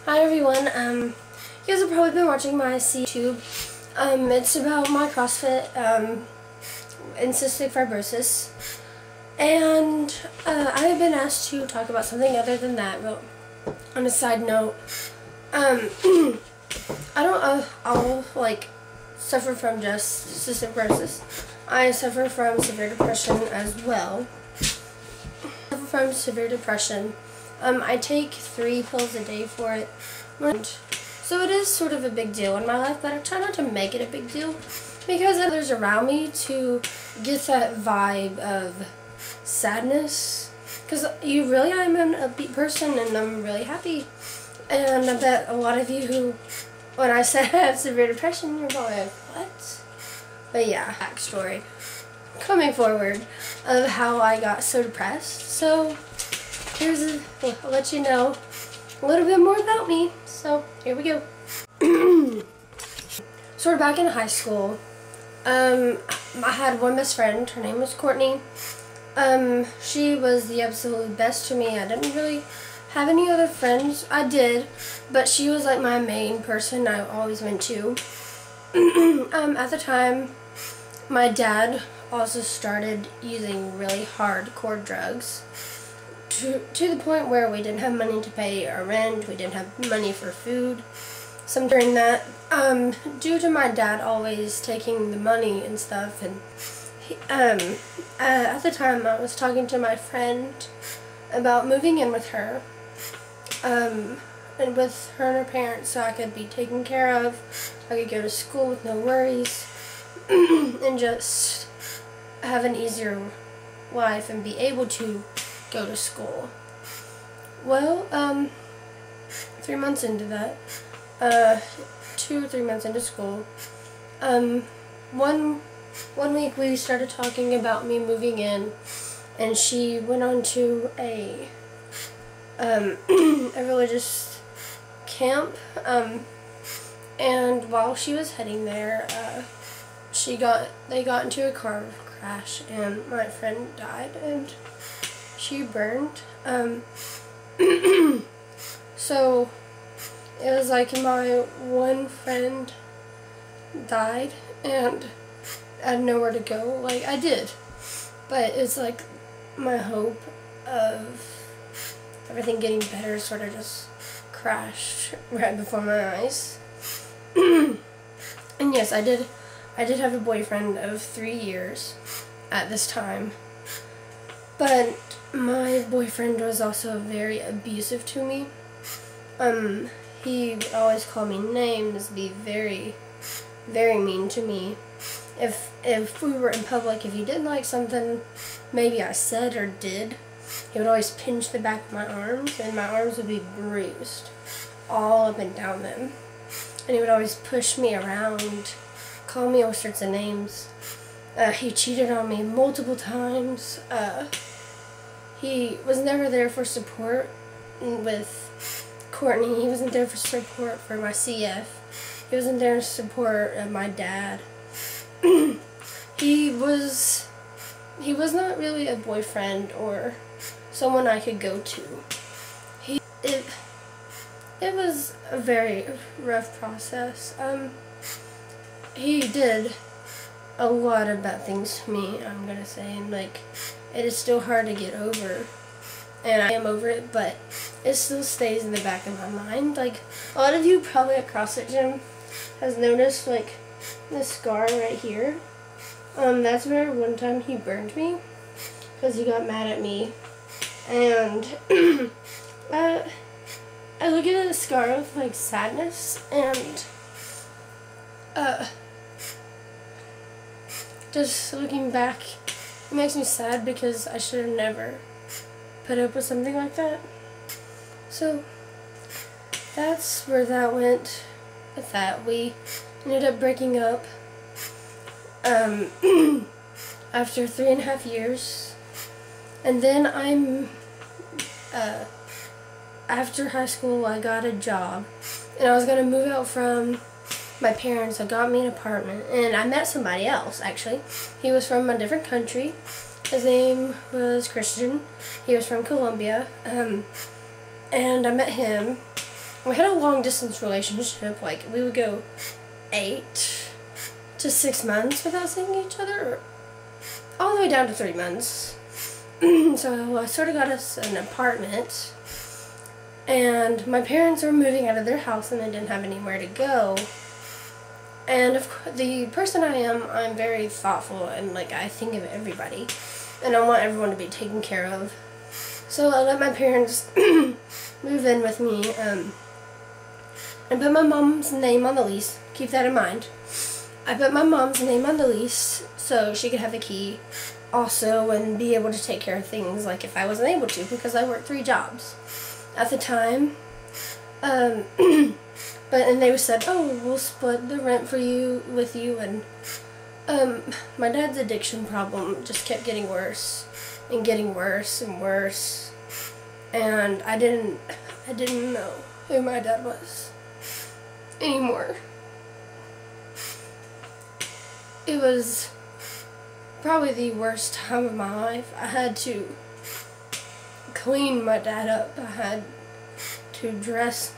Hi everyone, you guys have probably been watching my YouTube. It's about my CrossFit, and cystic fibrosis. And, I have been asked to talk about something other than that, but on a side note, I don't all, suffer from just cystic fibrosis. I suffer from severe depression as well. I take 3 pills a day for it, so it is sort of a big deal in my life, but I try not to make it a big deal because others around me to get that vibe of sadness, because you really am an upbeat person and I'm really happy, and I bet a lot of you who, when I said I have severe depression, you're probably like, what? But yeah, backstory coming forward of how I got so depressed. So I'll let you know a little bit more about me. So here we go. Sort of back in high school, I had one best friend. Her name was Courtney. She was the absolute best to me. I didn't really have any other friends. I did, but she was like my main person I always went to. At the time, my dad also started using really hardcore drugs to the point where we didn't have money to pay our rent, we didn't have money for food. So during that, due to my dad always taking the money and stuff, and at the time I was talking to my friend about moving in with her, and with her and her parents, so I could be taken care of, I could go to school with no worries, and just have an easier life and be able to go to school. Well, 3 months into that, 2 or 3 months into school, one week we started talking about me moving in, and she went on to a religious camp, and while she was heading there, they got into a car crash, and my friend died, and she burned. So it was like my one friend died, and I had nowhere to go. Like, I did, but it's like my hope of everything getting better sort of just crashed right before my eyes. And yes, I did have a boyfriend of 3 years at this time, but my boyfriend was also very abusive to me. He would always call me names, be very, very mean to me. If we were in public, if he didn't like something maybe I said or did, he would always pinch the back of my arms, and my arms would be bruised all up and down them. And he would always push me around, call me all sorts of names. He cheated on me multiple times. He was never there for support with Courtney. He wasn't there for support for my CF. He wasn't there to support my dad. He was not really a boyfriend or someone I could go to. It was a very rough process. He did a lot of bad things to me, I'm gonna say, and like, it is still hard to get over, and I am over it, but it still stays in the back of my mind. Like, a lot of you probably at CrossFit gym has noticed, like, this scar right here. That's where one time he burned me because he got mad at me, and I look at the scar with like sadness, and just looking back, it makes me sad because I should have never put up with something like that. So that's where that went with that. We ended up breaking up after 3.5 years, and then after high school I got a job, and I was going to move out from my parents. I got me an apartment, and I met somebody else, actually. He was from a different country. His name was Christian. He was from Colombia, and I met him, we had a long distance relationship. Like, we would go 8 to 6 months without seeing each other, all the way down to 3 months. So I sort of got us an apartment, and my parents were moving out of their house and they didn't have anywhere to go. And of course, the person I am, I'm very thoughtful, and like, I think of everybody, and I want everyone to be taken care of. So I let my parents move in with me, and put my mom's name on the lease. Keep that in mind. I put my mom's name on the lease so she could have the key also, and be able to take care of things like if I wasn't able to, because I worked 3 jobs at the time. And they said, oh, we'll split the rent with you, and my dad's addiction problem just kept getting worse and getting worse and worse, and I didn't know who my dad was anymore. It was probably the worst time of my life. I had to clean my dad up. I had to dress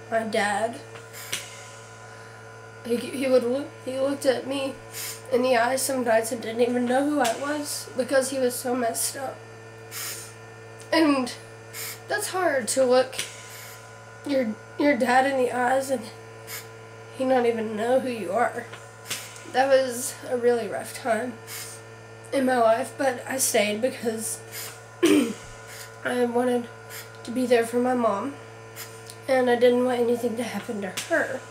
my dad. He looked at me in the eyes some nights and didn't even know who I was because he was so messed up. And that's hard, to look your dad in the eyes and he not even know who you are. That was a really rough time in my life, but I stayed because I wanted to be there for my mom, and I didn't want anything to happen to her,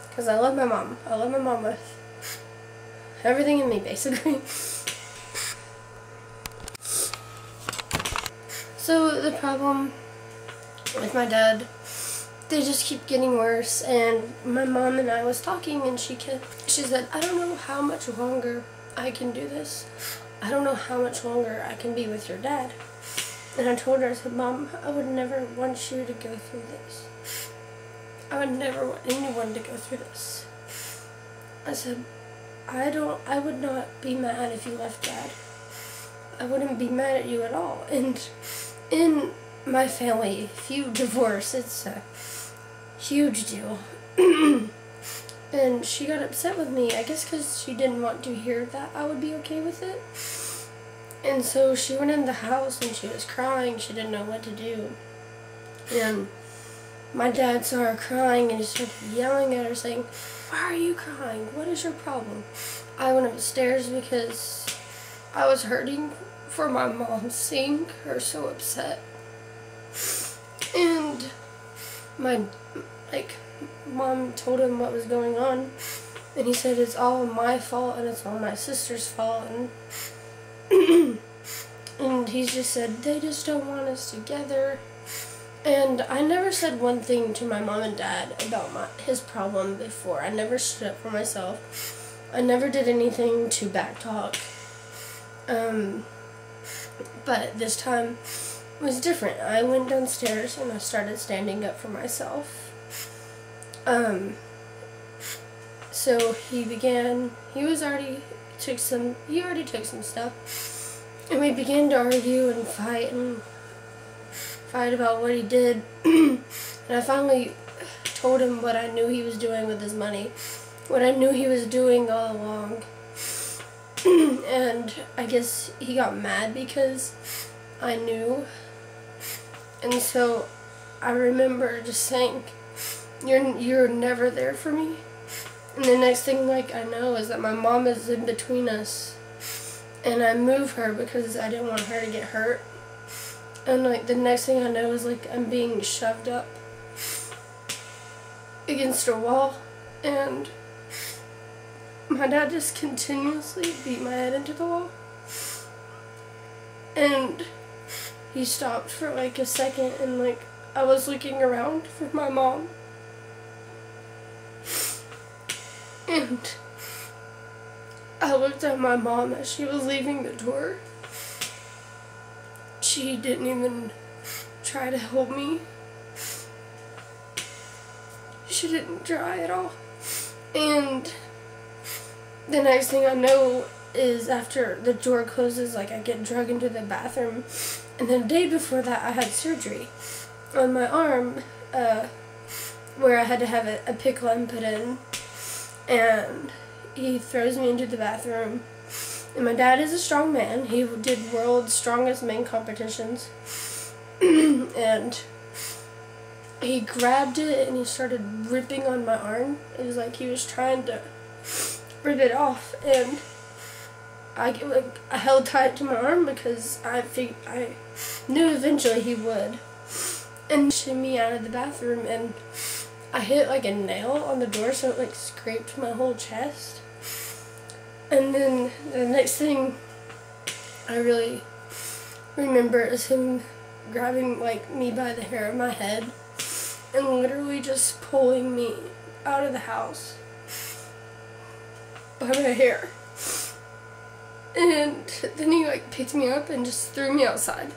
because I love my mom. I love my mom with everything in me, basically. So the problem with my dad, they just keep getting worse, and my mom and I was talking, and she said, I don't know how much longer I can do this. I don't know how much longer I can be with your dad. And I told her, I said, Mom, I would never want you to go through this. I would never want anyone to go through this. I said, I would not be mad if you left Dad. I wouldn't be mad at you at all. And in my family, if you divorce, it's a huge deal. And she got upset with me, I guess because she didn't want to hear that I would be okay with it. And so she went in the house and she was crying. She didn't know what to do. And my dad saw her crying and he started yelling at her, saying, why are you crying? What is your problem? I went upstairs because I was hurting for my mom, seeing her so upset. And my mom told him what was going on, and he said it's all my fault and it's all my sister's fault, and and he just said they just don't want us together. And I never said one thing to my mom and dad about his problem before. I never stood up for myself. I never did anything to backtalk. But this time was different. I went downstairs and I started standing up for myself. So he already took some stuff, and we began to argue and fight about what he did. And I finally told him what I knew he was doing with his money, what I knew he was doing all along. And I guess he got mad because I knew. And so I remember just saying, you're never there for me. And the next thing I know is that my mom is in between us, and I move her because I didn't want her to get hurt. And the next thing I know is I'm being shoved up against a wall, and my dad just continuously beat my head into the wall. And he stopped for a second, and I was looking around for my mom. And I looked at my mom as she was leaving the door. She didn't even try to help me. She didn't try at all. And the next thing I know is after the door closes, I get dragged into the bathroom. And then the day before that, I had surgery on my arm. had to have a PICC line put in, and he throws me into the bathroom. And my dad is a strong man. He did world's strongest men competitions. And he grabbed it and he started ripping on my arm. It was like he was trying to rip it off, and I held tight to my arm because I knew eventually he would. And shimmied me out of the bathroom, and I hit like a nail on the door, so it like scraped my whole chest. And then the next thing I really remember is him grabbing like me by the hair of my head and literally just pulling me out of the house by my hair. And then he like picked me up and just threw me outside.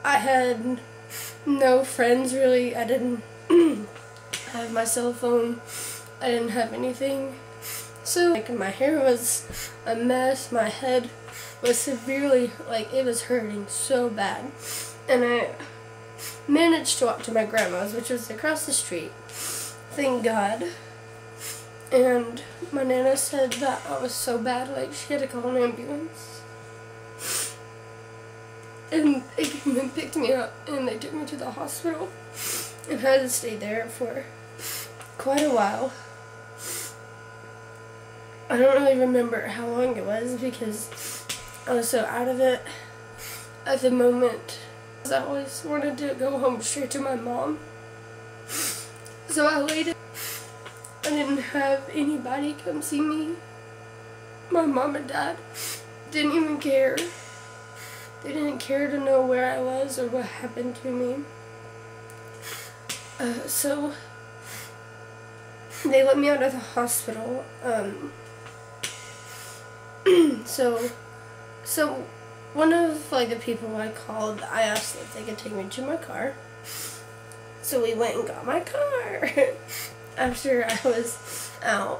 I had no friends really. I didn't have my cell phone. I didn't have anything. So like my hair was a mess. My head was severely, like, it was hurting so bad. And I managed to walk to my grandma's, which was across the street. Thank God. And my nana said that I was so bad, like she had to call an ambulance. And they came and picked me up, and they took me to the hospital, and I had to stay there for quite a while. I don't really remember how long it was because I was so out of it at the moment. I always wanted to go home straight to my mom. So I waited. I didn't have anybody come see me. My mom and dad didn't even care. They didn't care to know where I was or what happened to me. So they let me out of the hospital. So one of like the people I called, I asked if they could take me to my car. So we went and got my car after I was out.